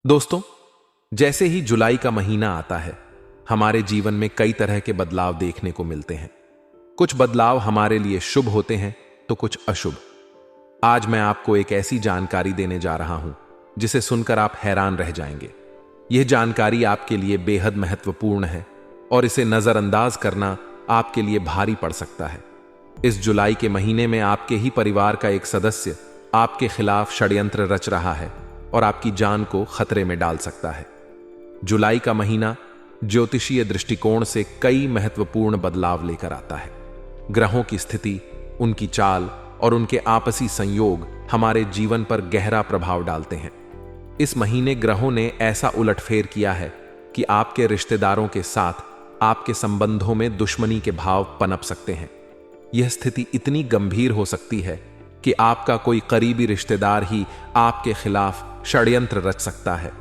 दोस्तों, जैसे ही जुलाई का महीना आता है, हमारे जीवन में कई तरह के बदलाव देखने को मिलते हैं। कुछ बदलाव हमारे लिए शुभ होते हैं तो कुछ अशुभ। आज मैं आपको एक ऐसी जानकारी देने जा रहा हूं जिसे सुनकर आप हैरान रह जाएंगे। यह जानकारी आपके लिए बेहद महत्वपूर्ण है और इसे नजरअंदाज करना आपके लिए भारी पड़ सकता है। इस जुलाई के महीने में आपके ही परिवार का एक सदस्य आपके खिलाफ षड्यंत्र रच रहा है और आपकी जान को खतरे में डाल सकता है। जुलाई का महीना ज्योतिषीय दृष्टिकोण से कई महत्वपूर्ण बदलाव लेकर आता है। ग्रहों की स्थिति, उनकी चाल और उनके आपसी संयोग हमारे जीवन पर गहरा प्रभाव डालते हैं। इस महीने ग्रहों ने ऐसा उलटफेर किया है कि आपके रिश्तेदारों के साथ आपके संबंधों में दुश्मनी के भाव पनप सकते हैं। यह स्थिति इतनी गंभीर हो सकती है कि आपका कोई करीबी रिश्तेदार ही आपके खिलाफ षड्यंत्र रच सकता है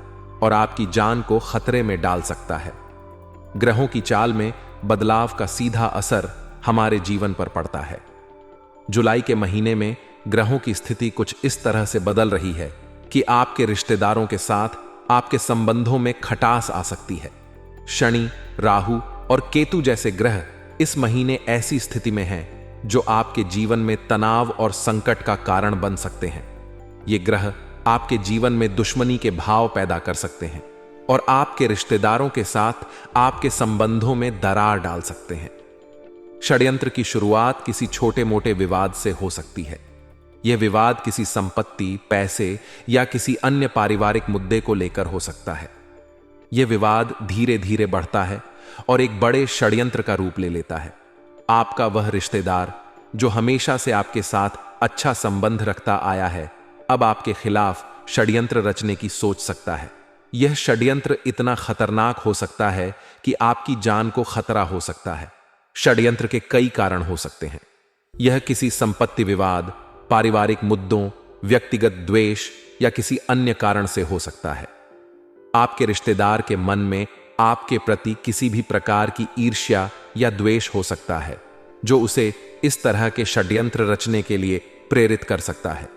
और आपकी जान को खतरे में डाल सकता है। ग्रहों की चाल में बदलाव का सीधा असर हमारे जीवन पर पड़ता है। जुलाई के महीने में ग्रहों की स्थिति कुछ इस तरह से बदल रही है कि आपके रिश्तेदारों के साथ आपके संबंधों में खटास आ सकती है। शनि, राहु और केतु जैसे ग्रह इस महीने ऐसी स्थिति में हैं जो आपके जीवन में तनाव और संकट का कारण बन सकते हैं। ये ग्रह आपके जीवन में दुश्मनी के भाव पैदा कर सकते हैं और आपके रिश्तेदारों के साथ आपके संबंधों में दरार डाल सकते हैं। षड्यंत्र की शुरुआत किसी छोटे मोटे विवाद से हो सकती है। यह विवाद किसी संपत्ति, पैसे या किसी अन्य पारिवारिक मुद्दे को लेकर हो सकता है। यह विवाद धीरे धीरे बढ़ता है और एक बड़े षड्यंत्र का रूप ले लेता है। आपका वह रिश्तेदार जो हमेशा से आपके साथ अच्छा संबंध रखता आया है, अब आपके खिलाफ षड्यंत्र रचने की सोच सकता है। यह षड्यंत्र इतना खतरनाक हो सकता है कि आपकी जान को खतरा हो सकता है। षड्यंत्र के कई कारण हो सकते हैं। यह किसी संपत्ति विवाद, पारिवारिक मुद्दों, व्यक्तिगत द्वेष या किसी अन्य कारण से हो सकता है। आपके रिश्तेदार के मन में आपके प्रति किसी भी प्रकार की ईर्ष्या या द्वेष हो सकता है जो उसे इस तरह के षड्यंत्र रचने के लिए प्रेरित कर सकता है।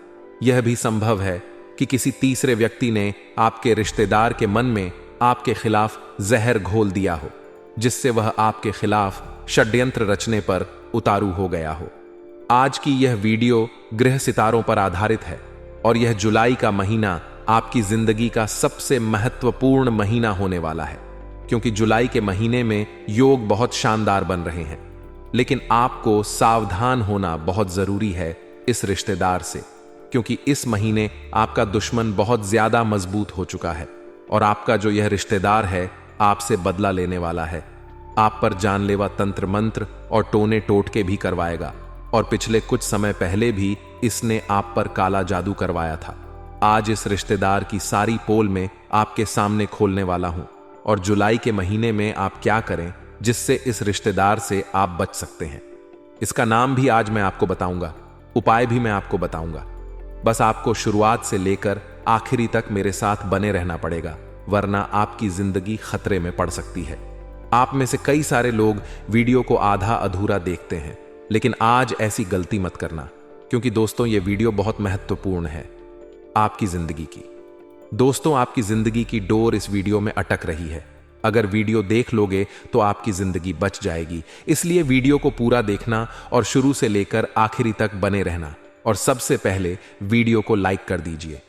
यह भी संभव है कि किसी तीसरे व्यक्ति ने आपके रिश्तेदार के मन में आपके खिलाफ जहर घोल दिया हो, जिससे वह आपके खिलाफ षड्यंत्र रचने पर उतारू हो गया हो। आज की यह वीडियो ग्रह सितारों पर आधारित है और यह जुलाई का महीना आपकी जिंदगी का सबसे महत्वपूर्ण महीना होने वाला है, क्योंकि जुलाई के महीने में योग बहुत शानदार बन रहे हैं। लेकिन आपको सावधान होना बहुत जरूरी है इस रिश्तेदार से, क्योंकि इस महीने आपका दुश्मन बहुत ज्यादा मजबूत हो चुका है और आपका जो यह रिश्तेदार है आपसे बदला लेने वाला है। आप पर जानलेवा तंत्र मंत्र और टोने टोटके भी करवाएगा और पिछले कुछ समय पहले भी इसने आप पर काला जादू करवाया था। आज इस रिश्तेदार की सारी पोल में आपके सामने खोलने वाला हूं और जुलाई के महीने में आप क्या करें जिससे इस रिश्तेदार से आप बच सकते हैं। इसका नाम भी आज मैं आपको बताऊंगा, उपाय भी मैं आपको बताऊंगा। बस आपको शुरुआत से लेकर आखिरी तक मेरे साथ बने रहना पड़ेगा, वरना आपकी जिंदगी खतरे में पड़ सकती है। आप में से कई सारे लोग वीडियो को आधा अधूरा देखते हैं, लेकिन आज ऐसी गलती मत करना, क्योंकि दोस्तों ये वीडियो बहुत महत्वपूर्ण है आपकी जिंदगी की। दोस्तों, आपकी जिंदगी की डोर इस वीडियो में अटक रही है। अगर वीडियो देख लोगे तो आपकी जिंदगी बच जाएगी। इसलिए वीडियो को पूरा देखना और शुरू से लेकर आखिरी तक बने रहना। और सबसे पहले वीडियो को लाइक कर दीजिए।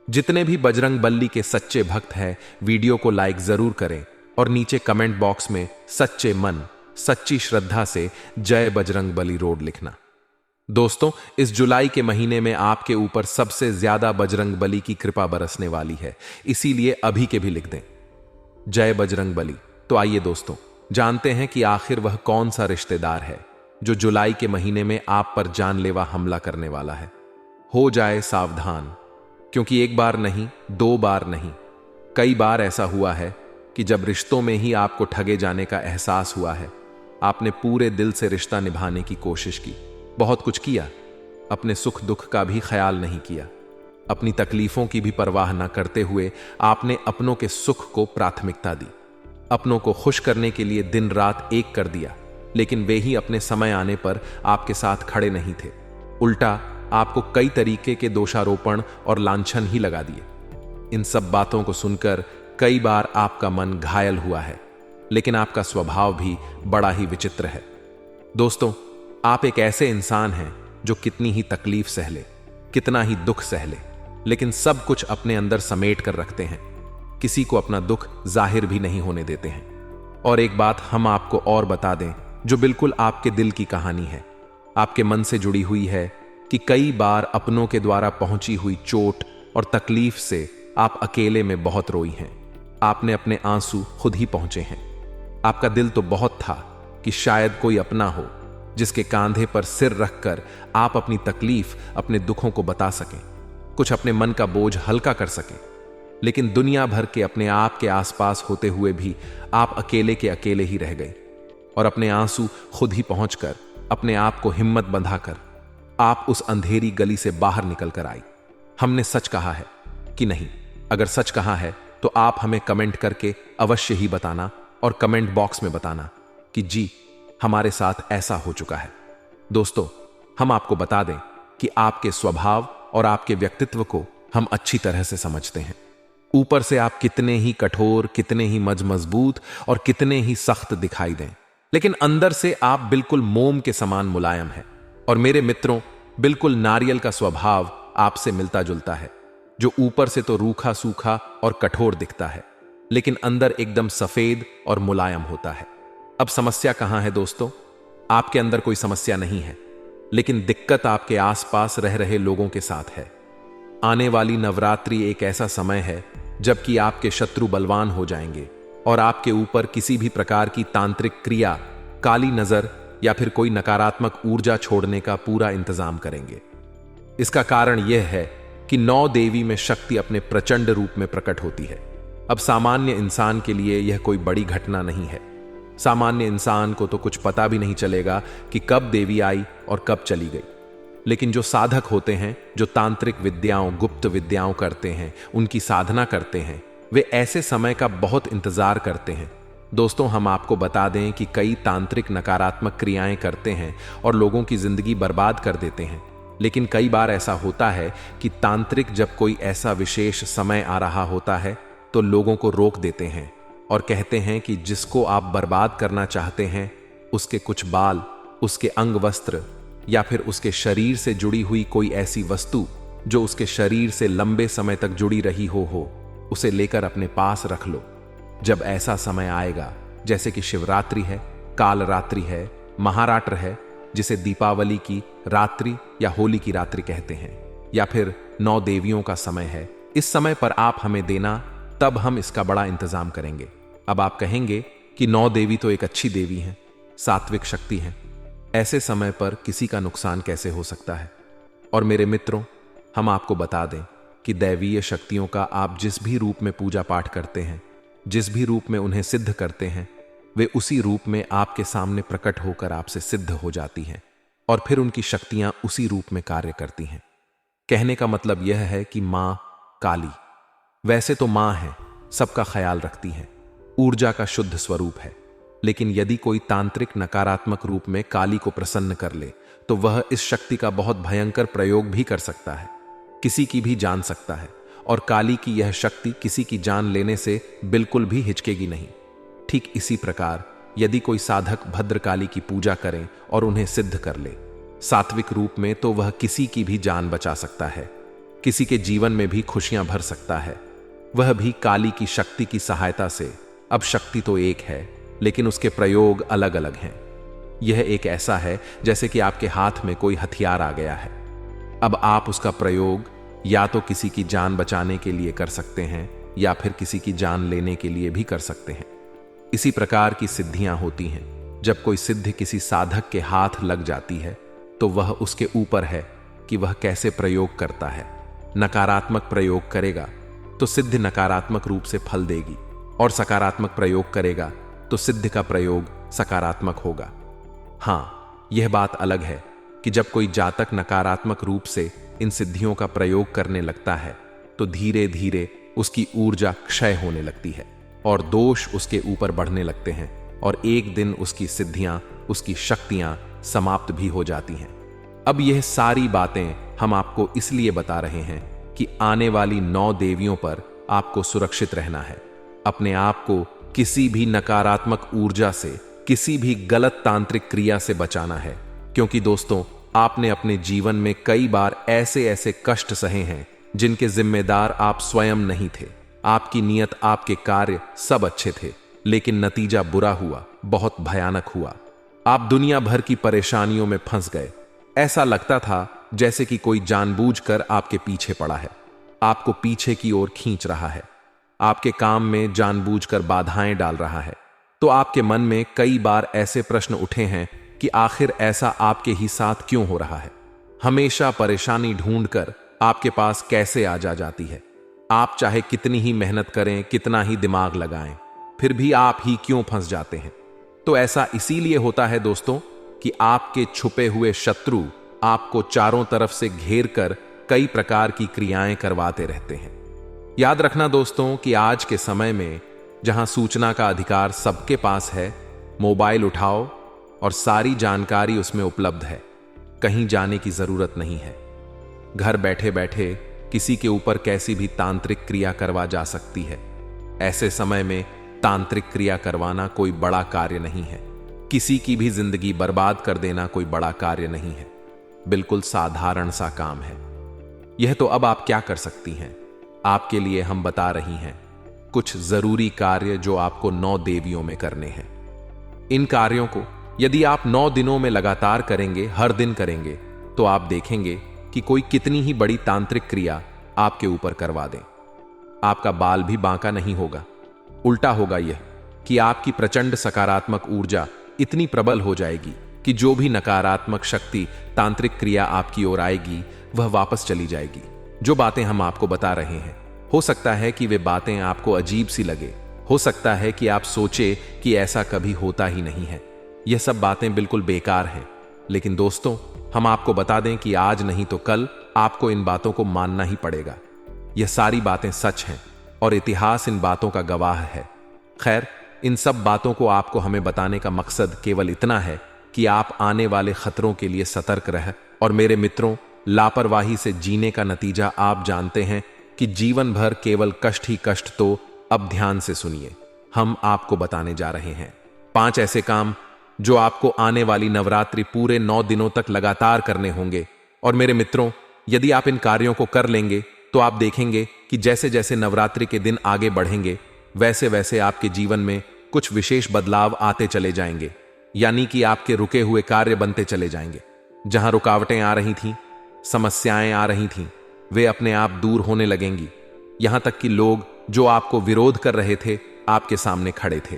जितने भी बजरंग बली के सच्चे भक्त हैं, वीडियो को लाइक जरूर करें और नीचे कमेंट बॉक्स में सच्चे मन, सच्ची श्रद्धा से जय बजरंग बली रोड लिखना। दोस्तों, इस जुलाई के महीने में आपके ऊपर सबसे ज्यादा बजरंग बली की कृपा बरसने वाली है, इसीलिए अभी के भी लिख दें जय बजरंग बली। तो आइए दोस्तों, जानते हैं कि आखिर वह कौन सा रिश्तेदार है जो जुलाई के महीने में आप पर जानलेवा हमला करने वाला है। हो जाए सावधान, क्योंकि एक बार नहीं, दो बार नहीं, कई बार ऐसा हुआ है कि जब रिश्तों में ही आपको ठगे जाने का एहसास हुआ है, आपने पूरे दिल से रिश्ता निभाने की कोशिश की, बहुत कुछ किया, अपने सुख दुख का भी ख्याल नहीं किया, अपनी तकलीफों की भी परवाह न करते हुए आपने अपनों के सुख को प्राथमिकता दी, अपनों को खुश करने के लिए दिन रात एक कर दिया, लेकिन वे ही अपने समय आने पर आपके साथ खड़े नहीं थे। उल्टा आपको कई तरीके के दोषारोपण और लांछन ही लगा दिए। इन सब बातों को सुनकर कई बार आपका मन घायल हुआ है, लेकिन आपका स्वभाव भी बड़ा ही विचित्र है। दोस्तों, आप एक ऐसे इंसान हैं जो कितनी ही तकलीफ सह ले, कितना ही दुख सह ले, लेकिन सब कुछ अपने अंदर समेट कर रखते हैं। किसी को अपना दुख जाहिर भी नहीं होने देते हैं। और एक बात हम आपको और बता दें जो बिल्कुल आपके दिल की कहानी है, आपके मन से जुड़ी हुई है, कि कई बार अपनों के द्वारा पहुंची हुई चोट और तकलीफ से आप अकेले में बहुत रोई हैं। आपने अपने आंसू खुद ही पहुंचे हैं। आपका दिल तो बहुत था कि शायद कोई अपना हो जिसके कांधे पर सिर रखकर आप अपनी तकलीफ, अपने दुखों को बता सकें, कुछ अपने मन का बोझ हल्का कर सकें। लेकिन दुनिया भर के अपने आप के आसपास होते हुए भी आप अकेले के अकेले ही रह गए और अपने आंसू खुद ही पहुंचकर, अपने आप को हिम्मत बंधाकर आप उस अंधेरी गली से बाहर निकल कर आई। हमने सच कहा है कि नहीं? अगर सच कहा है तो आप हमें कमेंट करके अवश्य ही बताना और कमेंट बॉक्स में बताना कि जी, हमारे साथ ऐसा हो चुका है। दोस्तों, हम आपको बता दें कि आपके स्वभाव और आपके व्यक्तित्व को हम अच्छी तरह से समझते हैं। ऊपर से आप कितने ही कठोर, कितने ही मजबूत और कितने ही सख्त दिखाई दें, लेकिन अंदर से आप बिल्कुल मोम के समान मुलायम हैं। और मेरे मित्रों, बिल्कुल नारियल का स्वभाव आपसे मिलता जुलता है, जो ऊपर से तो रूखा सूखा और कठोर दिखता है, लेकिन अंदर एकदम सफेद और मुलायम होता है। अब समस्या कहां है दोस्तों? आपके अंदर कोई समस्या नहीं है, लेकिन दिक्कत आपके आसपास रह रहे लोगों के साथ है। आने वाली नवरात्रि एक ऐसा समय है जबकि आपके शत्रु बलवान हो जाएंगे और आपके ऊपर किसी भी प्रकार की तांत्रिक क्रिया, काली नजर या फिर कोई नकारात्मक ऊर्जा छोड़ने का पूरा इंतजाम करेंगे। इसका कारण यह है कि 9 देवी में शक्ति अपने प्रचंड रूप में प्रकट होती है। अब सामान्य इंसान के लिए यह कोई बड़ी घटना नहीं है। सामान्य इंसान को तो कुछ पता भी नहीं चलेगा कि कब देवी आई और कब चली गई। लेकिन जो साधक होते हैं, जो तांत्रिक विद्याओं, गुप्त विद्याओं करते हैं, उनकी साधना करते हैं, वे ऐसे समय का बहुत इंतजार करते हैं। दोस्तों, हम आपको बता दें कि कई तांत्रिक नकारात्मक क्रियाएं करते हैं और लोगों की जिंदगी बर्बाद कर देते हैं। लेकिन कई बार ऐसा होता है कि तांत्रिक जब कोई ऐसा विशेष समय आ रहा होता है तो लोगों को रोक देते हैं और कहते हैं कि जिसको आप बर्बाद करना चाहते हैं, उसके कुछ बाल, उसके अंग वस्त्र या फिर उसके शरीर से जुड़ी हुई कोई ऐसी वस्तु जो उसके शरीर से लंबे समय तक जुड़ी रही हो, उसे लेकर अपने पास रख लो। जब ऐसा समय आएगा, जैसे कि शिवरात्रि है, कालरात्रि है, महारात्र है, जिसे दीपावली की रात्रि या होली की रात्रि कहते हैं, या फिर 9 देवियों का समय है, इस समय पर आप हमें देना, तब हम इसका बड़ा इंतजाम करेंगे। अब आप कहेंगे कि 9 देवी तो एक अच्छी देवी हैं, सात्विक शक्ति हैं, ऐसे समय पर किसी का नुकसान कैसे हो सकता है? और मेरे मित्रों, हम आपको बता दें कि दैवीय शक्तियों का आप जिस भी रूप में पूजा पाठ करते हैं, जिस भी रूप में उन्हें सिद्ध करते हैं, वे उसी रूप में आपके सामने प्रकट होकर आपसे सिद्ध हो जाती हैं और फिर उनकी शक्तियां उसी रूप में कार्य करती हैं। कहने का मतलब यह है कि मां काली वैसे तो मां है, सबका ख्याल रखती हैं, ऊर्जा का शुद्ध स्वरूप है, लेकिन यदि कोई तांत्रिक नकारात्मक रूप में काली को प्रसन्न कर ले तो वह इस शक्ति का बहुत भयंकर प्रयोग भी कर सकता है, किसी की भी जान सकता है। और काली की यह शक्ति किसी की जान लेने से बिल्कुल भी हिचकेगी नहीं। ठीक इसी प्रकार यदि कोई साधक भद्रकाली की पूजा करें और उन्हें सिद्ध कर ले सात्विक रूप में, तो वह किसी की भी जान बचा सकता है, किसी के जीवन में भी खुशियां भर सकता है, वह भी काली की शक्ति की सहायता से। अब शक्ति तो एक है, लेकिन उसके प्रयोग अलग अलग हैं। यह एक ऐसा है जैसे कि आपके हाथ में कोई हथियार आ गया है। अब आप उसका प्रयोग या तो किसी की जान बचाने के लिए कर सकते हैं या फिर किसी की जान लेने के लिए भी कर सकते हैं। इसी प्रकार की सिद्धियां होती हैं। जब कोई सिद्धि किसी साधक के हाथ लग जाती है तो वह उसके ऊपर है कि वह कैसे प्रयोग करता है। नकारात्मक प्रयोग करेगा तो सिद्धि नकारात्मक रूप से फल देगी, और सकारात्मक प्रयोग करेगा तो सिद्धि का प्रयोग सकारात्मक होगा। हां, यह बात अलग है कि जब कोई जातक नकारात्मक रूप से इन सिद्धियों का प्रयोग करने लगता है तो धीरे धीरे उसकी ऊर्जा क्षय होने लगती है और दोष उसके ऊपर बढ़ने लगते हैं, और एक दिन उसकी सिद्धियां, उसकी शक्तियां समाप्त भी हो जाती हैं। अब यह सारी बातें हम आपको इसलिए बता रहे हैं कि आने वाली 9 देवियों पर आपको सुरक्षित रहना है। अपने आप को किसी भी नकारात्मक ऊर्जा से, किसी भी गलत तांत्रिक क्रिया से बचाना है, क्योंकि दोस्तों, आपने अपने जीवन में कई बार ऐसे ऐसे कष्ट सहे हैं जिनके जिम्मेदार आप स्वयं नहीं थे। आपकी नीयत, आपके कार्य सब अच्छे थे, लेकिन नतीजा बुरा हुआ, बहुत भयानक हुआ। आप दुनिया भर की परेशानियों में फंस गए। ऐसा लगता था जैसे कि कोई जानबूझकर आपके पीछे पड़ा है, आपको पीछे की ओर खींच रहा है, आपके काम में जानबूझकर बाधाएं डाल रहा है। तो आपके मन में कई बार ऐसे प्रश्न उठे हैं कि आखिर ऐसा आपके ही साथ क्यों हो रहा है? हमेशा परेशानी ढूंढकर आपके पास कैसे आ जाती है? आप चाहे कितनी ही मेहनत करें, कितना ही दिमाग लगाएं, फिर भी आप ही क्यों फंस जाते हैं? तो ऐसा इसीलिए होता है दोस्तों कि आपके छुपे हुए शत्रु आपको चारों तरफ से घेर कर कई प्रकार की क्रियाएं करवाते रहते हैं। याद रखना दोस्तों कि आज के समय में जहां सूचना का अधिकार सबके पास है, मोबाइल उठाओ और सारी जानकारी उसमें उपलब्ध है। कहीं जाने की जरूरत नहीं है। घर बैठे बैठे किसी के ऊपर कैसी भी तांत्रिक क्रिया करवा जा सकती है। ऐसे समय में तांत्रिक क्रिया करवाना कोई बड़ा कार्य नहीं है। किसी की भी जिंदगी बर्बाद कर देना कोई बड़ा कार्य नहीं है। बिल्कुल साधारण सा काम है। यह तो अब आप क्या कर सकती हैं? आपके लिए हम बता रही हैं कुछ जरूरी कार्य जो आपको 9 देवियों में करने हैं। इन कार्यों को यदि आप 9 दिनों में लगातार करेंगे, हर दिन करेंगे, तो आप देखेंगे कि कोई कितनी ही बड़ी तांत्रिक क्रिया आपके ऊपर करवा दे। आपका बाल भी बांका नहीं होगा। उल्टा होगा यह कि आपकी प्रचंड सकारात्मक ऊर्जा इतनी प्रबल हो जाएगी कि जो भी नकारात्मक शक्ति तांत्रिक क्रिया आपकी ओर आएगी, वह वापस चली जाएगी। जो बातें हम आपको बता रहे हैं, हो सकता है कि वे बातें आपको अजीब सी लगे, हो सकता है कि आप सोचे कि ऐसा कभी होता ही नहीं है, यह सब बातें बिल्कुल बेकार हैं। लेकिन दोस्तों, हम आपको बता दें कि आज नहीं तो कल आपको इन बातों को मानना ही पड़ेगा। यह सारी बातें सच हैं और इतिहास इन बातों का गवाह है। खैर, इन सब बातों को आपको हमें बताने का मकसद केवल इतना है कि आप आने वाले खतरों के लिए सतर्क रह। और मेरे मित्रों, लापरवाही से जीने का नतीजा आप जानते हैं कि जीवन भर केवल कष्ट ही कष्ट। तो अब ध्यान से सुनिए, हम आपको बताने जा रहे हैं 5 ऐसे काम जो आपको आने वाली नवरात्रि पूरे 9 दिनों तक लगातार करने होंगे। और मेरे मित्रों, यदि आप इन कार्यों को कर लेंगे तो आप देखेंगे कि जैसे जैसे नवरात्रि के दिन आगे बढ़ेंगे, वैसे वैसे आपके जीवन में कुछ विशेष बदलाव आते चले जाएंगे। यानी कि आपके रुके हुए कार्य बनते चले जाएंगे। जहां रुकावटें आ रही थीं, समस्याएं आ रही थीं, वे अपने आप दूर होने लगेंगी। यहां तक कि लोग जो आपको विरोध कर रहे थे, आपके सामने खड़े थे,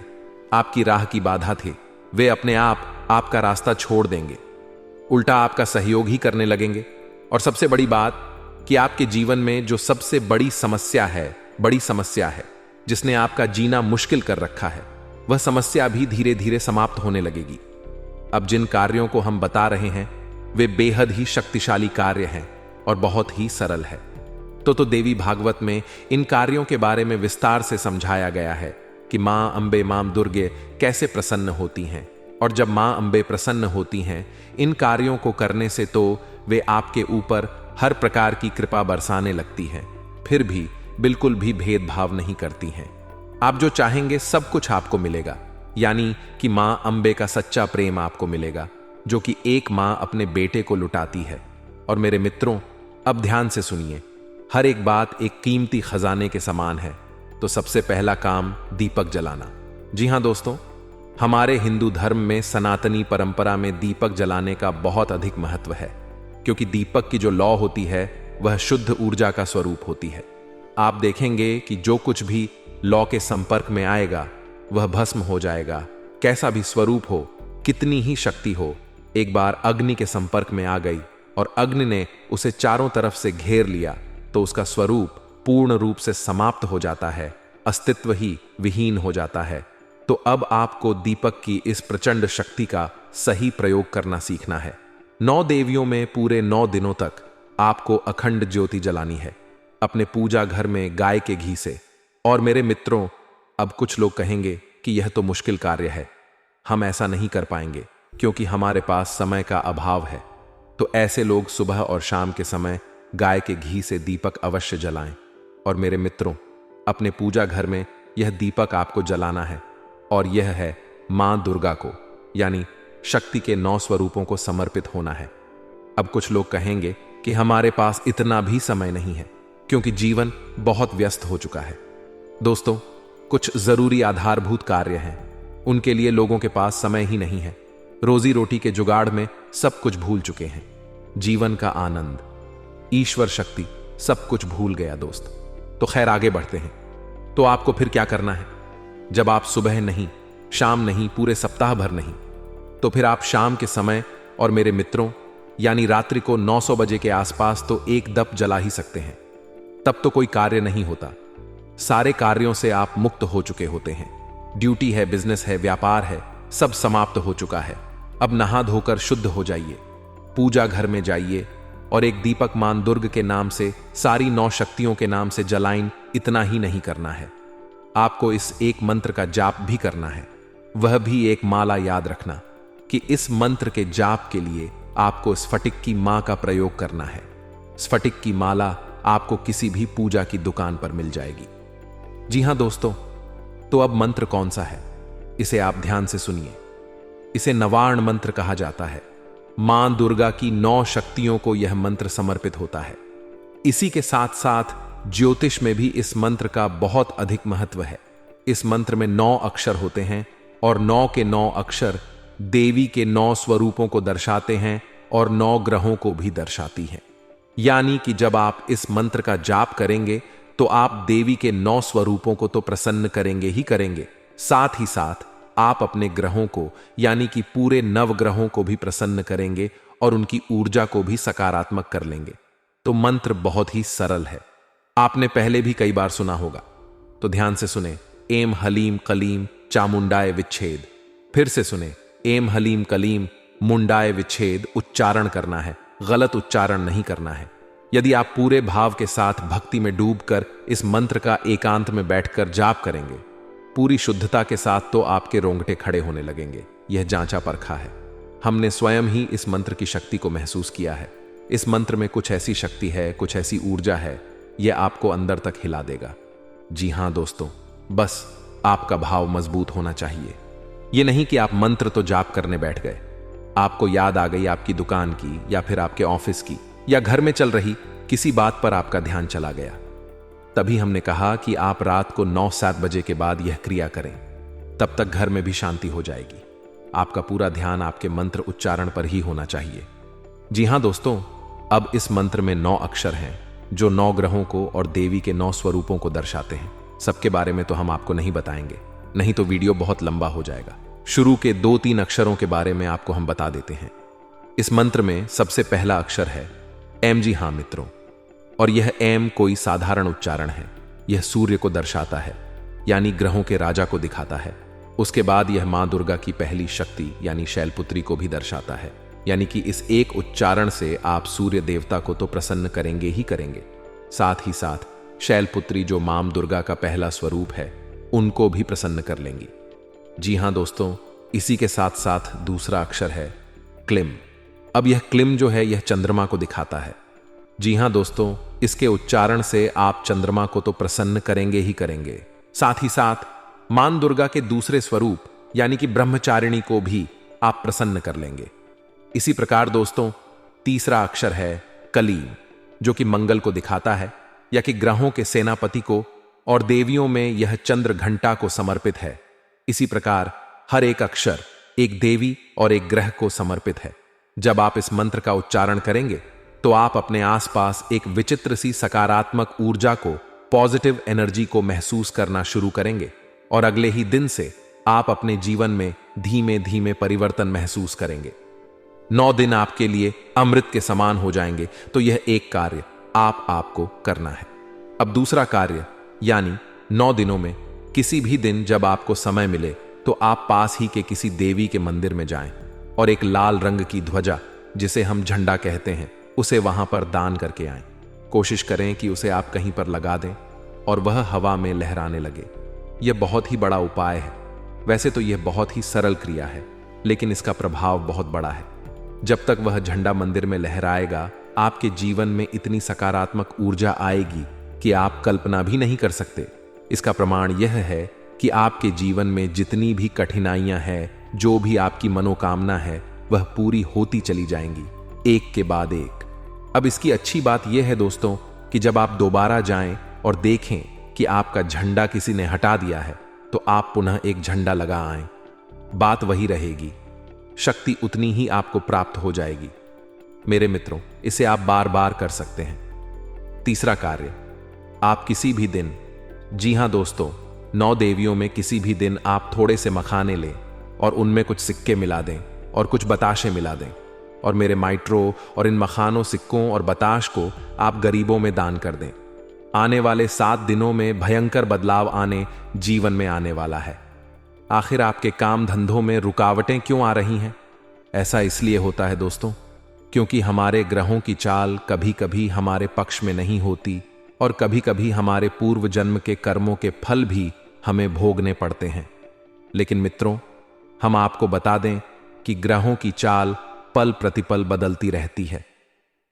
आपकी राह की बाधा थे, वे अपने आप आपका रास्ता छोड़ देंगे, उल्टा आपका सहयोग ही करने लगेंगे। और सबसे बड़ी बात कि आपके जीवन में जो सबसे बड़ी समस्या है, जिसने आपका जीना मुश्किल कर रखा है, वह समस्या भी धीरे धीरे समाप्त होने लगेगी। अब जिन कार्यों को हम बता रहे हैं, वे बेहद ही शक्तिशाली कार्य हैं और बहुत ही सरल है। तो देवी भागवत में इन कार्यों के बारे में विस्तार से समझाया गया है कि मां अंबे, मां दुर्गे कैसे प्रसन्न होती हैं। और जब मां अंबे प्रसन्न होती हैं इन कार्यों को करने से, तो वे आपके ऊपर हर प्रकार की कृपा बरसाने लगती हैं, फिर भी बिल्कुल भी भेदभाव नहीं करती हैं। आप जो चाहेंगे सब कुछ आपको मिलेगा। यानी कि मां अंबे का सच्चा प्रेम आपको मिलेगा, जो कि एक मां अपने बेटे को लुटाती है। और मेरे मित्रों, अब ध्यान से सुनिए, हर एक बात एक कीमती खजाने के समान है। तो सबसे पहला काम, दीपक जलाना। जी हां दोस्तों, हमारे हिंदू धर्म में सनातनी परंपरा में दीपक जलाने का बहुत अधिक महत्व है, क्योंकि दीपक की जो लौ होती है वह शुद्ध ऊर्जा का स्वरूप होती है। आप देखेंगे कि जो कुछ भी लौ के संपर्क में आएगा वह भस्म हो जाएगा। कैसा भी स्वरूप हो, कितनी ही शक्ति हो, एक बार अग्नि के संपर्क में आ गई और अग्नि ने उसे चारों तरफ से घेर लिया, तो उसका स्वरूप पूर्ण रूप से समाप्त हो जाता है, अस्तित्व ही विहीन हो जाता है। तो अब आपको दीपक की इस प्रचंड शक्ति का सही प्रयोग करना सीखना है। 9 देवियों में पूरे 9 दिनों तक आपको अखंड ज्योति जलानी है, अपने पूजा घर में गाय के घी से। और मेरे मित्रों, अब कुछ लोग कहेंगे कि यह तो मुश्किल कार्य है, हम ऐसा नहीं कर पाएंगे क्योंकि हमारे पास समय का अभाव है। तो ऐसे लोग सुबह और शाम के समय गाय के घी से दीपक अवश्य जलाएं। और मेरे मित्रों, अपने पूजा घर में यह दीपक आपको जलाना है और यह है मां दुर्गा को यानी शक्ति के 9 स्वरूपों को समर्पित होना है। अब कुछ लोग कहेंगे कि हमारे पास इतना भी समय नहीं है क्योंकि जीवन बहुत व्यस्त हो चुका है। दोस्तों, कुछ जरूरी आधारभूत कार्य हैं, उनके लिए लोगों के पास समय ही नहीं है। रोजी रोटी के जुगाड़ में सब कुछ भूल चुके हैं। जीवन का आनंद, ईश्वर शक्ति सब कुछ भूल गया दोस्त। तो खैर, आगे बढ़ते हैं। तो आपको फिर क्या करना है? जब आप सुबह नहीं, शाम नहीं, पूरे सप्ताह भर नहीं, तो फिर आप शाम के समय और मेरे मित्रों यानी रात्रि को 900 बजे के आसपास तो एक दप जला ही सकते हैं। तब तो कोई कार्य नहीं होता, सारे कार्यों से आप मुक्त हो चुके होते हैं। ड्यूटी है, बिजनेस है, व्यापार है, सब समाप्त हो चुका है। अब नहा धोकर शुद्ध हो जाइए, पूजा घर में जाइए और एक दीपक मां दुर्ग के नाम से, सारी 9 शक्तियों के नाम से जलाइन। इतना ही नहीं करना है, आपको इस एक मंत्र का जाप भी करना है। वह भी एक माला। याद रखना कि इस मंत्र के जाप के लिए आपको स्फटिक की मां का प्रयोग करना है। स्फटिक की माला आपको किसी भी पूजा की दुकान पर मिल जाएगी। जी हां दोस्तों, तो अब मंत्र कौन सा है, इसे आप ध्यान से सुनिए। इसे नवार्ण मंत्र कहा जाता है। मां दुर्गा की 9 शक्तियों को यह मंत्र समर्पित होता है। इसी के साथ साथ ज्योतिष में भी इस मंत्र का बहुत अधिक महत्व है। इस मंत्र में 9 अक्षर होते हैं और 9 के 9 अक्षर देवी के 9 स्वरूपों को दर्शाते हैं और 9 ग्रहों को भी दर्शाती हैं। यानी कि जब आप इस मंत्र का जाप करेंगे तो आप देवी के 9 स्वरूपों को तो प्रसन्न करेंगे ही करेंगे, साथ ही साथ आप अपने ग्रहों को यानी कि पूरे 9 ग्रहों को भी प्रसन्न करेंगे और उनकी ऊर्जा को भी सकारात्मक कर लेंगे। तो मंत्र बहुत ही सरल है, आपने पहले भी कई बार सुना होगा, तो ध्यान से सुने। एम हलीम कलीम चामुंडाय विच्छेद। फिर से सुने, एम हलीम कलीम मुंडाय विच्छेद। उच्चारण करना है, गलत उच्चारण नहीं करना है। यदि आप पूरे भाव के साथ भक्ति में डूबकर इस मंत्र का एकांत में बैठकर जाप करेंगे पूरी शुद्धता के साथ, तो आपके रोंगटे खड़े होने लगेंगे। यह जांचा परखा है, हमने स्वयं ही इस मंत्र की शक्ति को महसूस किया है। इस मंत्र में कुछ ऐसी शक्ति है, कुछ ऐसी ऊर्जा है, यह आपको अंदर तक हिला देगा। जी हां दोस्तों, बस आपका भाव मजबूत होना चाहिए। यह नहीं कि आप मंत्र तो जाप करने बैठ गए, आपको याद आ गई आपकी दुकान की या फिर आपके ऑफिस की या घर में चल रही किसी बात पर आपका ध्यान चला गया। तभी हमने कहा कि आप रात को 9-7 बजे के बाद यह क्रिया करें, तब तक घर में भी शांति हो जाएगी। आपका पूरा ध्यान आपके मंत्र उच्चारण पर ही होना चाहिए। जी हां दोस्तों, अब इस मंत्र में 9 अक्षर हैं जो 9 ग्रहों को और देवी के 9 स्वरूपों को दर्शाते हैं। सबके बारे में तो हम आपको नहीं बताएंगे, नहीं तो वीडियो बहुत लंबा हो जाएगा। शुरू के 2-3 अक्षरों के बारे में आपको हम बता देते हैं। इस मंत्र में सबसे पहला अक्षर है एम। जी हां मित्रों, और यह एम कोई साधारण उच्चारण है, यह सूर्य को दर्शाता है यानी ग्रहों के राजा को दिखाता है। उसके बाद यह मां दुर्गा की पहली शक्ति यानी शैलपुत्री को भी दर्शाता है, यानी कि इस एक उच्चारण से आप सूर्य देवता को तो प्रसन्न करेंगे ही करेंगे, साथ ही साथ शैलपुत्री जो मां दुर्गा का पहला स्वरूप है उनको भी प्रसन्न कर लेंगी। जी हां दोस्तों, इसी के साथ साथ दूसरा अक्षर है क्लिम। अब यह क्लिम जो है यह चंद्रमा को दिखाता है। जी हां दोस्तों, इसके उच्चारण से आप चंद्रमा को तो प्रसन्न करेंगे ही करेंगे, साथ ही साथ मां दुर्गा के दूसरे स्वरूप यानी कि ब्रह्मचारिणी को भी आप प्रसन्न कर लेंगे। इसी प्रकार दोस्तों, तीसरा अक्षर है कलीम, जो कि मंगल को दिखाता है या कि ग्रहों के सेनापति को, और देवियों में यह चंद्र घंटा को समर्पित है। इसी प्रकार हर एक अक्षर एक देवी और एक ग्रह को समर्पित है। जब आप इस मंत्र का उच्चारण करेंगे तो आप अपने आसपास एक विचित्र सी सकारात्मक ऊर्जा को, पॉजिटिव एनर्जी को महसूस करना शुरू करेंगे और अगले ही दिन से आप अपने जीवन में धीमे धीमे परिवर्तन महसूस करेंगे। 9 दिन आपके लिए अमृत के समान हो जाएंगे। तो यह एक कार्य आपको करना है। अब दूसरा कार्य, यानी 9 दिनों में किसी भी दिन जब आपको समय मिले तो आप पास ही के किसी देवी के मंदिर में जाएं और एक लाल रंग की ध्वजा, जिसे हम झंडा कहते हैं, उसे वहां पर दान करके आएं। कोशिश करें कि उसे आप कहीं पर लगा दें और वह हवा में लहराने लगे। यह बहुत ही बड़ा उपाय है। वैसे तो यह बहुत ही सरल क्रिया है, लेकिन इसका प्रभाव बहुत बड़ा है। जब तक वह झंडा मंदिर में लहराएगा, आपके जीवन में इतनी सकारात्मक ऊर्जा आएगी कि आप कल्पना भी नहीं कर सकते। इसका प्रमाण यह है कि आपके जीवन में जितनी भी कठिनाइयां हैं, जो भी आपकी मनोकामना है, वह पूरी होती चली जाएंगी, एक के बाद एक। अब इसकी अच्छी बात यह है दोस्तों कि जब आप दोबारा जाएं और देखें कि आपका झंडा किसी ने हटा दिया है, तो आप पुनः एक झंडा लगा आएं। बात वही रहेगी, शक्ति उतनी ही आपको प्राप्त हो जाएगी। मेरे मित्रों, इसे आप बार बार कर सकते हैं। तीसरा कार्य, आप किसी भी दिन, जी हां दोस्तों, 9 देवियों में किसी भी दिन आप थोड़े से मखाने लें और उनमें कुछ सिक्के मिला दें और कुछ बताशे मिला दें, और मेरे माइट्रो और इन मखानों, सिक्कों और बताश को आप गरीबों में दान कर दें। आने वाले 7 दिनों में भयंकर बदलाव आने जीवन में आने वाला है। आखिर आपके काम धंधों में रुकावटें क्यों आ रही हैं? ऐसा इसलिए होता है दोस्तों, क्योंकि हमारे ग्रहों की चाल कभी कभी हमारे पक्ष में नहीं होती और कभी कभी हमारे पूर्व जन्म के कर्मों के फल भी हमें भोगने पड़ते हैं। लेकिन मित्रों, हम आपको बता दें कि ग्रहों की चाल पल प्रतिपल बदलती रहती है,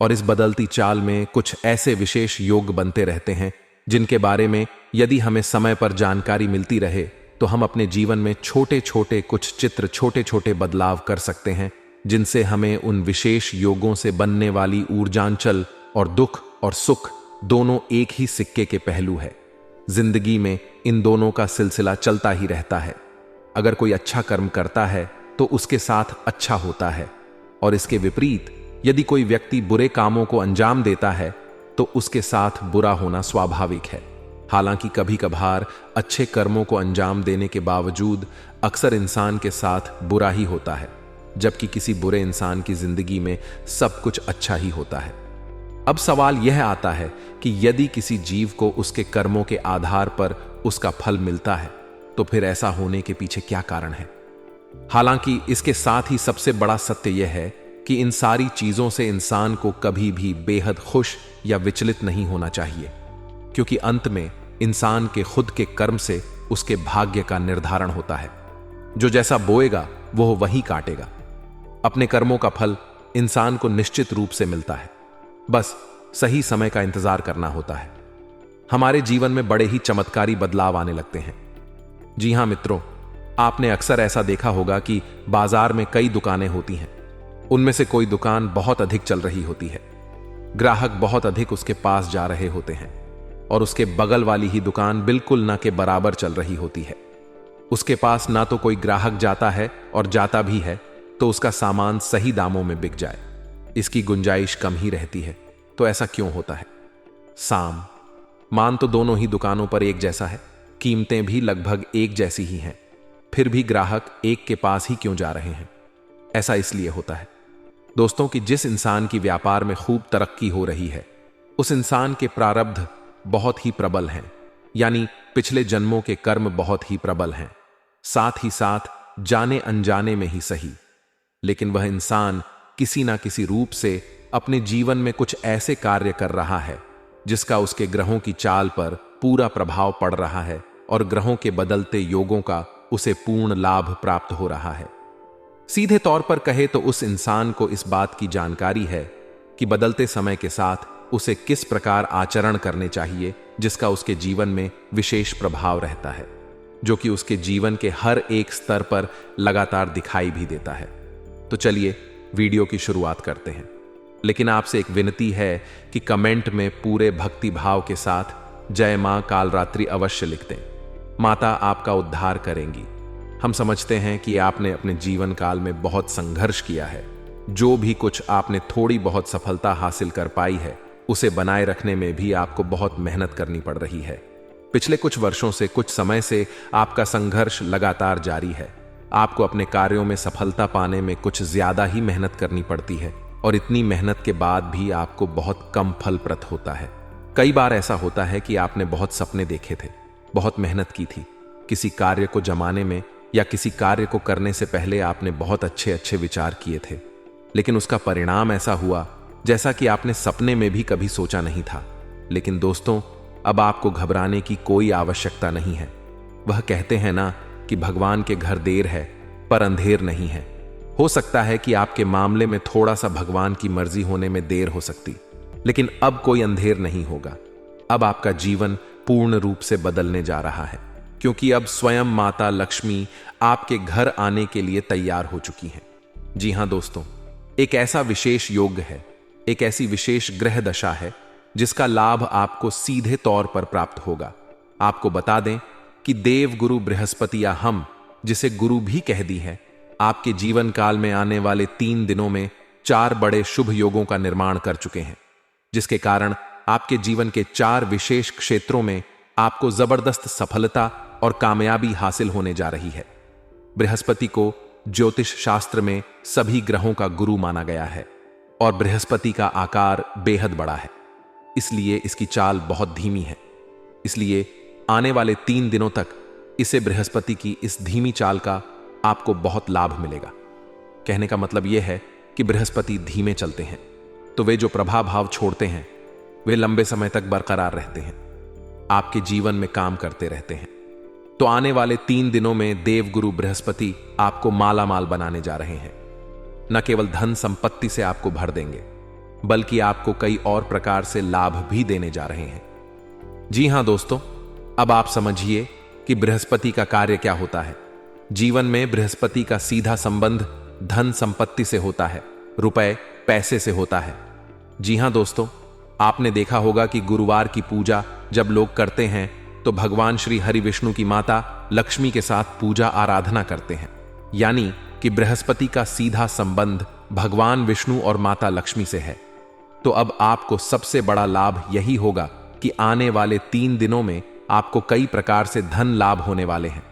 और इस बदलती चाल में कुछ ऐसे विशेष योग बनते रहते हैं जिनके बारे में यदि हमें समय पर जानकारी मिलती रहे तो हम अपने जीवन में छोटे छोटे कुछ चित्र, छोटे छोटे बदलाव कर सकते हैं, जिनसे हमें उन विशेष योगों से बनने वाली ऊर्जांचल और दुख और सुख दोनों एक ही सिक्के के पहलू है। जिंदगी में इन दोनों का सिलसिला चलता ही रहता है। अगर कोई अच्छा कर्म करता है तो उसके साथ अच्छा होता है, और इसके विपरीत यदि कोई व्यक्ति बुरे कामों को अंजाम देता है तो उसके साथ बुरा होना स्वाभाविक है। हालांकि कभी कभार अच्छे कर्मों को अंजाम देने के बावजूद अक्सर इंसान के साथ बुरा ही होता है, जबकि किसी बुरे इंसान की जिंदगी में सब कुछ अच्छा ही होता है। अब सवाल यह आता है कि यदि किसी जीव को उसके कर्मों के आधार पर उसका फल मिलता है, तो फिर ऐसा होने के पीछे क्या कारण है? हालांकि इसके साथ ही सबसे बड़ा सत्य यह है कि इन सारी चीजों से इंसान को कभी भी बेहद खुश या विचलित नहीं होना चाहिए, क्योंकि अंत में इंसान के खुद के कर्म से उसके भाग्य का निर्धारण होता है। जो जैसा बोएगा वह वही काटेगा। अपने कर्मों का फल इंसान को निश्चित रूप से मिलता है, बस सही समय का इंतजार करना होता है। हमारे जीवन में बड़े ही चमत्कारी बदलाव आने लगते हैं। जी हां मित्रों, आपने अक्सर ऐसा देखा होगा कि बाजार में कई दुकानें होती हैं। उनमें से कोई दुकान बहुत अधिक चल रही होती है, ग्राहक बहुत अधिक उसके पास जा रहे होते हैं, और उसके बगल वाली ही दुकान बिल्कुल न के बराबर चल रही होती है। उसके पास ना तो कोई ग्राहक जाता है, और जाता भी है तो उसका सामान सही दामों में बिक जाए, इसकी गुंजाइश कम ही रहती है। तो ऐसा क्यों होता है? साम मान तो दोनों ही दुकानों पर एक जैसा है, कीमतें भी लगभग एक जैसी ही हैं, फिर भी ग्राहक एक के पास ही क्यों जा रहे हैं? ऐसा इसलिए होता है दोस्तों कि जिस इंसान की व्यापार में खूब तरक्की हो रही है, उस इंसान के प्रारब्ध बहुत ही प्रबल हैं, यानी पिछले जन्मों के कर्म बहुत ही प्रबल हैं, साथ ही साथ जाने अनजाने में ही सही, लेकिन वह इंसान किसी ना किसी रूप से अपने जीवन में कुछ ऐसे कार्य कर रहा है जिसका उसके ग्रहों की चाल पर पूरा प्रभाव पड़ रहा है, और ग्रहों के बदलते योगों का उसे पूर्ण लाभ प्राप्त हो रहा है। सीधे तौर पर कहे तो उस इंसान को इस बात की जानकारी है कि बदलते समय के साथ उसे किस प्रकार आचरण करने चाहिए, जिसका उसके जीवन में विशेष प्रभाव रहता है, जो कि उसके जीवन के हर एक स्तर पर लगातार दिखाई भी देता है। तो चलिए वीडियो की शुरुआत करते हैं, लेकिन आपसे एक विनती है कि कमेंट में पूरे भक्ति भाव के साथ जय मां कालरात्रि अवश्य लिख दें। माता आपका उद्धार करेंगी। हम समझते हैं कि आपने अपने जीवन काल में बहुत संघर्ष किया है। जो भी कुछ आपने थोड़ी बहुत सफलता हासिल कर पाई है, उसे बनाए रखने में भी आपको बहुत मेहनत करनी पड़ रही है। पिछले कुछ वर्षों से, कुछ समय से आपका संघर्ष लगातार जारी है। आपको अपने कार्यों में सफलता पाने में कुछ ज्यादा ही मेहनत करनी पड़ती है, और इतनी मेहनत के बाद भी आपको बहुत कम फलप्रद होता है। कई बार ऐसा होता है कि आपने बहुत सपने देखे थे, बहुत मेहनत की थी, किसी कार्य को जमाने में या किसी कार्य को करने से पहले आपने बहुत अच्छे अच्छे विचार किए थे, लेकिन उसका परिणाम ऐसा हुआ जैसा कि आपने सपने में भी कभी सोचा नहीं था। लेकिन दोस्तों, अब आपको घबराने की कोई आवश्यकता नहीं है। वह कहते हैं ना कि भगवान के घर देर है पर अंधेर नहीं है। हो सकता है कि आपके मामले में थोड़ा सा भगवान की मर्जी होने में देर हो सकती, लेकिन अब कोई अंधेर नहीं होगा। अब आपका जीवन पूर्ण रूप से बदलने जा रहा है, क्योंकि अब स्वयं माता लक्ष्मी आपके घर आने के लिए तैयार हो चुकी हैं। जी हां दोस्तों, एक ऐसा विशेष योग है, एक ऐसी विशेष ग्रह दशा है जिसका लाभ आपको सीधे तौर पर प्राप्त होगा। आपको बता दें कि देव गुरु बृहस्पति या हम जिसे गुरु भी कह दी है, आपके जीवन काल में आने वाले 3 दिनों में 4 बड़े शुभ योगों का निर्माण कर चुके हैं, जिसके कारण आपके जीवन के 4 विशेष क्षेत्रों में आपको जबरदस्त सफलता और कामयाबी हासिल होने जा रही है। बृहस्पति को ज्योतिष शास्त्र में सभी ग्रहों का गुरु माना गया है और बृहस्पति का आकार बेहद बड़ा है, इसलिए इसकी चाल बहुत धीमी है। इसलिए आने वाले 3 दिनों तक इसे बृहस्पति की इस धीमी चाल का आपको बहुत लाभ मिलेगा। कहने का मतलब यह है कि बृहस्पति धीमे चलते हैं, तो वे जो प्रभाव भाव छोड़ते हैं वे लंबे समय तक बरकरार रहते हैं, आपके जीवन में काम करते रहते हैं। तो आने वाले 3 दिनों में देवगुरु बृहस्पति आपको माला माल बनाने जा रहे हैं। न केवल धन संपत्ति से आपको भर देंगे, बल्कि आपको कई और प्रकार से लाभ भी देने जा रहे हैं। जी हां दोस्तों, अब आप समझिए कि बृहस्पति का कार्य क्या होता है। जीवन में बृहस्पति का सीधा संबंध धन संपत्ति से होता है, रुपए पैसे से होता है। जी हां दोस्तों, आपने देखा होगा कि गुरुवार की पूजा जब लोग करते हैं तो भगवान श्री हरि विष्णु की माता लक्ष्मी के साथ पूजा आराधना करते हैं, यानी कि बृहस्पति का सीधा संबंध भगवान विष्णु और माता लक्ष्मी से है। तो अब आपको सबसे बड़ा लाभ यही होगा कि आने वाले 3 दिनों में आपको कई प्रकार से धन लाभ होने वाले हैं।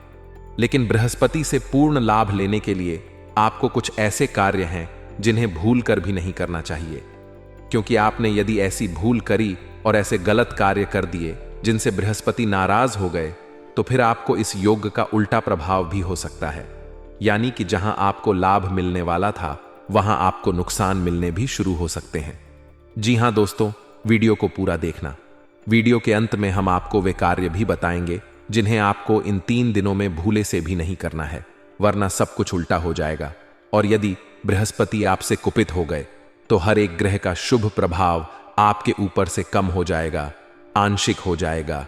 लेकिन बृहस्पति से पूर्ण लाभ लेने के लिए आपको कुछ ऐसे कार्य हैं जिन्हें भूल कर भी नहीं करना चाहिए, क्योंकि आपने यदि ऐसी भूल करी और ऐसे गलत कार्य कर दिए जिनसे बृहस्पति नाराज हो गए, तो फिर आपको इस योग का उल्टा प्रभाव भी हो सकता है, यानी कि जहां आपको लाभ मिलने वाला था वहां आपको नुकसान मिलने भी शुरू हो सकते हैं। जी हां दोस्तों, वीडियो को पूरा देखना। वीडियो के अंत में हम आपको वे कार्य भी बताएंगे जिन्हें आपको इन 3 दिनों में भूले से भी नहीं करना है, वरना सब कुछ उल्टा हो जाएगा। और यदि बृहस्पति आपसे कुपित हो गए तो हर एक ग्रह का शुभ प्रभाव आपके ऊपर से कम हो जाएगा, आंशिक हो जाएगा,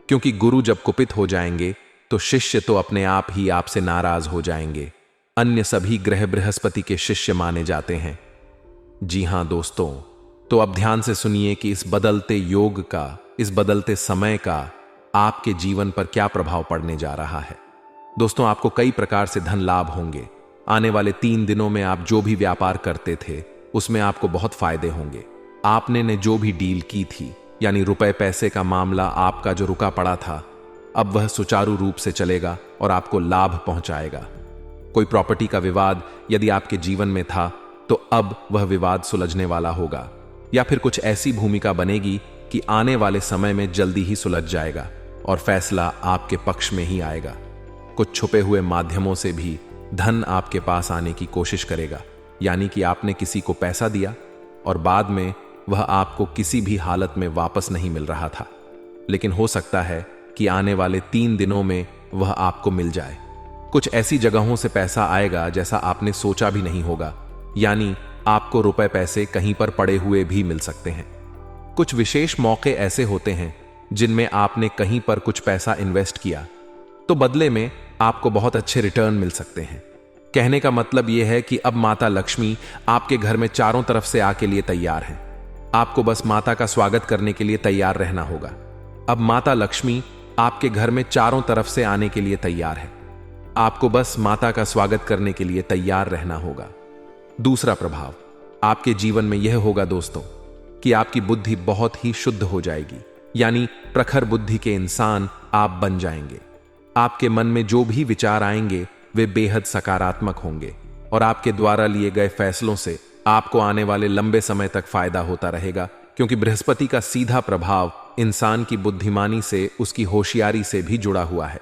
क्योंकि गुरु जब कुपित हो जाएंगे तो शिष्य तो अपने आप ही आपसे नाराज हो जाएंगे। अन्य सभी ग्रह बृहस्पति के शिष्य माने जाते हैं। जी हां दोस्तों, तो अब ध्यान से सुनिए कि इस बदलते योग का, इस बदलते समय का आपके जीवन पर क्या प्रभाव पड़ने जा रहा है। दोस्तों, आपको कई प्रकार से धन लाभ होंगे। आने वाले 3 दिनों में आप जो भी व्यापार करते थे उसमें आपको बहुत फायदे होंगे। आपने ने जो भी डील की थी, यानी रुपए पैसे का मामला आपका जो रुका पड़ा था, अब वह सुचारू रूप से चलेगा और आपको लाभ पहुंचाएगा। कोई प्रॉपर्टी का विवाद यदि आपके जीवन में था तो अब वह विवाद सुलझने वाला होगा, या फिर कुछ ऐसी भूमिका बनेगी कि आने वाले समय में जल्दी ही सुलझ जाएगा और फैसला आपके पक्ष में ही आएगा। कुछ छुपे हुए माध्यमों से भी धन आपके पास आने की कोशिश करेगा, यानी कि आपने किसी को पैसा दिया और बाद में वह आपको किसी भी हालत में वापस नहीं मिल रहा था, लेकिन हो सकता है कि आने वाले 3 दिनों में वह आपको मिल जाए। कुछ ऐसी जगहों से पैसा आएगा जैसा आपने सोचा भी नहीं होगा, यानी आपको रुपए पैसे कहीं पर पड़े हुए भी मिल सकते हैं। कुछ विशेष मौके ऐसे होते हैं जिनमें आपने कहीं पर कुछ पैसा इन्वेस्ट किया तो बदले में आपको बहुत अच्छे रिटर्न मिल सकते हैं। कहने का मतलब यह है कि अब माता लक्ष्मी आपके घर में चारों तरफ से आके लिए तैयार हैं। आपको बस माता का स्वागत करने के लिए तैयार रहना होगा। अब माता लक्ष्मी आपके घर में चारों तरफ से आने के लिए तैयार है। आपको बस माता का स्वागत करने के लिए तैयार रहना होगा। दूसरा प्रभाव आपके जीवन में यह होगा दोस्तों कि आपकी बुद्धि बहुत ही शुद्ध हो जाएगी, यानी प्रखर बुद्धि के इंसान आप बन जाएंगे। आपके मन में जो भी विचार आएंगे वे बेहद सकारात्मक होंगे और आपके द्वारा लिए गए फैसलों से आपको आने वाले लंबे समय तक फायदा होता रहेगा, क्योंकि बृहस्पति का सीधा प्रभाव इंसान की बुद्धिमानी से, उसकी होशियारी से भी जुड़ा हुआ है।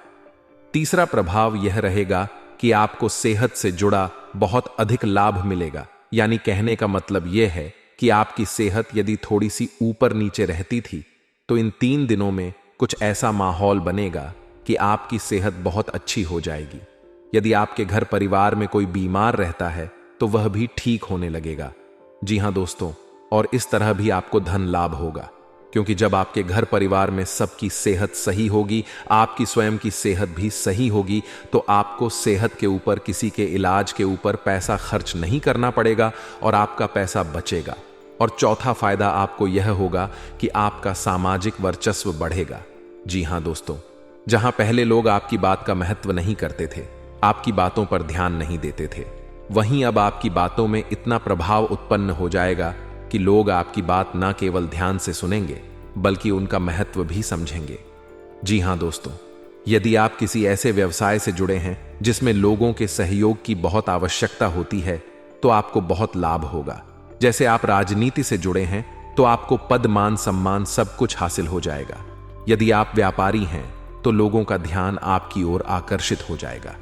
तीसरा प्रभाव यह रहेगा कि आपको सेहत से जुड़ा बहुत अधिक लाभ मिलेगा, यानी कहने का मतलब यह है कि आपकी सेहत यदि थोड़ी सी ऊपर नीचे रहती थी तो इन 3 दिनों में कुछ ऐसा माहौल बनेगा कि आपकी सेहत बहुत अच्छी हो जाएगी। यदि आपके घर परिवार में कोई बीमार रहता है तो वह भी ठीक होने लगेगा। जी हां दोस्तों, और इस तरह भी आपको धन लाभ होगा। क्योंकि जब आपके घर परिवार में सबकी सेहत सही होगी, आपकी स्वयं की सेहत भी सही होगी, तो आपको सेहत के ऊपर, किसी के इलाज के ऊपर पैसा खर्च नहीं करना पड़ेगा और आपका पैसा बचेगा। और चौथा फायदा आपको यह होगा कि आपका सामाजिक वर्चस्व बढ़ेगा। जी हां दोस्तों, जहां पहले लोग आपकी बात का महत्व नहीं करते थे, आपकी बातों पर ध्यान नहीं देते थे, वहीं अब आपकी बातों में इतना प्रभाव उत्पन्न हो जाएगा कि लोग आपकी बात न केवल ध्यान से सुनेंगे बल्कि उनका महत्व भी समझेंगे। जी हां दोस्तों, यदि आप किसी ऐसे व्यवसाय से जुड़े हैं जिसमें लोगों के सहयोग की बहुत आवश्यकता होती है तो आपको बहुत लाभ होगा। जैसे आप राजनीति से जुड़े हैं तो आपको पद, मान, सम्मान सब कुछ हासिल हो जाएगा। यदि आप व्यापारी हैं तो लोगों का ध्यान आपकी ओर आकर्षित हो जाएगा।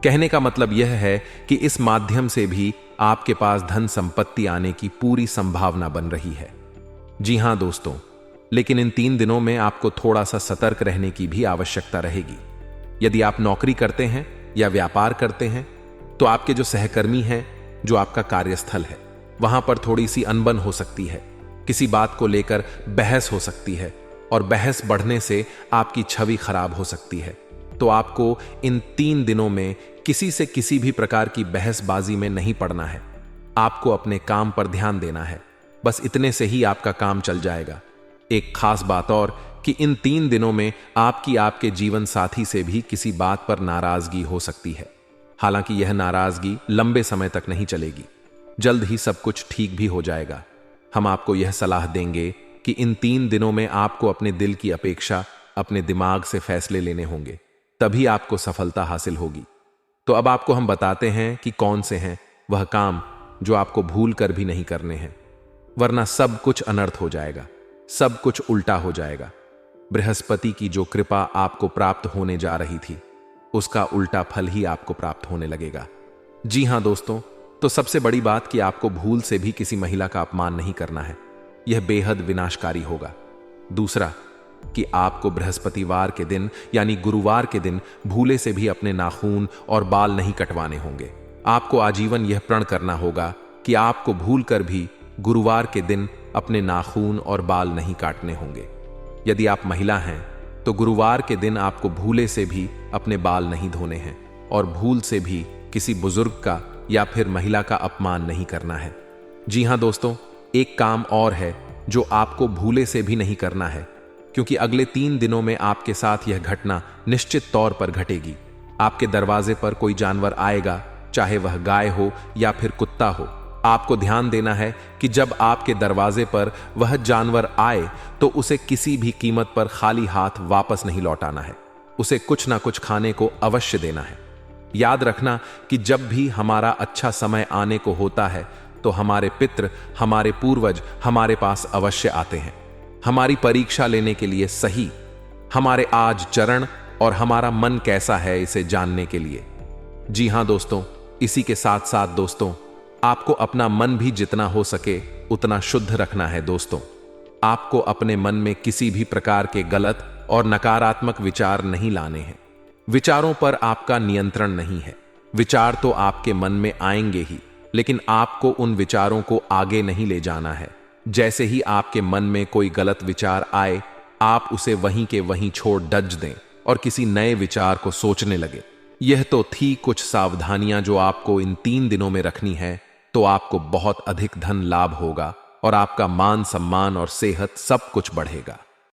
कहने का मतलब यह है कि इस माध्यम से भी आपके पास धन संपत्ति आने की पूरी संभावना बन रही है। जी हां दोस्तों, लेकिन इन 3 दिनों में आपको थोड़ा सा सतर्क रहने की भी आवश्यकता रहेगी। यदि आप नौकरी करते हैं या व्यापार करते हैं तो आपके जो सहकर्मी हैं, जो आपका कार्यस्थल है, वहां पर थोड़ी सी अनबन हो सकती है, किसी बात को लेकर बहस हो सकती है और बहस बढ़ने से आपकी छवि खराब हो सकती है। तो आपको इन 3 दिनों में किसी से किसी भी प्रकार की बहसबाजी में नहीं पड़ना है। आपको अपने काम पर ध्यान देना है, बस इतने से ही आपका काम चल जाएगा। एक खास बात और कि इन 3 दिनों में आपके जीवन साथी से भी किसी बात पर नाराजगी हो सकती है। हालांकि यह नाराजगी लंबे समय तक नहीं चलेगी, जल्द ही सब कुछ ठीक भी हो जाएगा। हम आपको यह सलाह देंगे कि इन 3 दिनों में आपको अपने दिल की अपेक्षा, अपने दिमाग से फैसले लेने होंगे, तभी आपको सफलता हासिल होगी। तो अब आपको हम बताते हैं कि कौन से हैं वह काम जो आपको भूल कर भी नहीं करने हैं, वरना सब कुछ अनर्थ हो जाएगा, सब कुछ उल्टा हो जाएगा। बृहस्पति की जो कृपा आपको प्राप्त होने जा रही थी, उसका उल्टा फल ही आपको प्राप्त होने लगेगा। जी हां दोस्तों, तो सबसे बड़ी बात कि आपको भूल से भी किसी महिला का अपमान नहीं करना है, यह बेहद विनाशकारी होगा। दूसरा कि आपको बृहस्पतिवार के दिन यानी गुरुवार के दिन भूले से भी अपने नाखून और बाल नहीं कटवाने होंगे। आपको आजीवन यह प्रण करना होगा कि आपको भूल कर भी गुरुवार के दिन अपने नाखून और बाल नहीं काटने होंगे। यदि आप महिला हैं तो गुरुवार के दिन आपको भूले से भी अपने बाल नहीं धोने हैं और भूल से भी किसी बुजुर्ग का या फिर महिला का अपमान नहीं करना है। जी हां दोस्तों, एक काम और है जो आपको भूले से भी नहीं करना है, क्योंकि अगले 3 दिनों में आपके साथ यह घटना निश्चित तौर पर घटेगी। आपके दरवाजे पर कोई जानवर आएगा, चाहे वह गाय हो या फिर कुत्ता हो। आपको ध्यान देना है कि जब आपके दरवाजे पर वह जानवर आए तो उसे किसी भी कीमत पर खाली हाथ वापस नहीं लौटाना है, उसे कुछ ना कुछ खाने को अवश्य देना है। याद रखना कि जब भी हमारा अच्छा समय आने को होता है तो हमारे पितृ, हमारे पूर्वज हमारे पास अवश्य आते हैं, हमारी परीक्षा लेने के लिए सही, हमारे आज चरण और हमारा मन कैसा है इसे जानने के लिए। जी हां दोस्तों, इसी के साथ साथ दोस्तों, आपको अपना मन भी जितना हो सके उतना शुद्ध रखना है। दोस्तों, आपको अपने मन में किसी भी प्रकार के गलत और नकारात्मक विचार नहीं लाने हैं। विचारों पर आपका नियंत्रण नहीं है। विचार तो आपके मन में आएंगे ही, लेकिन आपको उन विचारों को आगे नहीं ले जाना है। जैसे ही आपके मन में कोई गलत विचार आए, आप उसे वहीं के वहीं छोड़ डज दें और किसी नए विचार को सोचने लगे। यह तो थी कुछ सावधानियां जो आपको इन 3 दिनों में रखनी है, तो आपको बहुत अधिक धन लाभ होगा और आपका मान सम्मान और सेहत सब कुछ बढ़ेगा।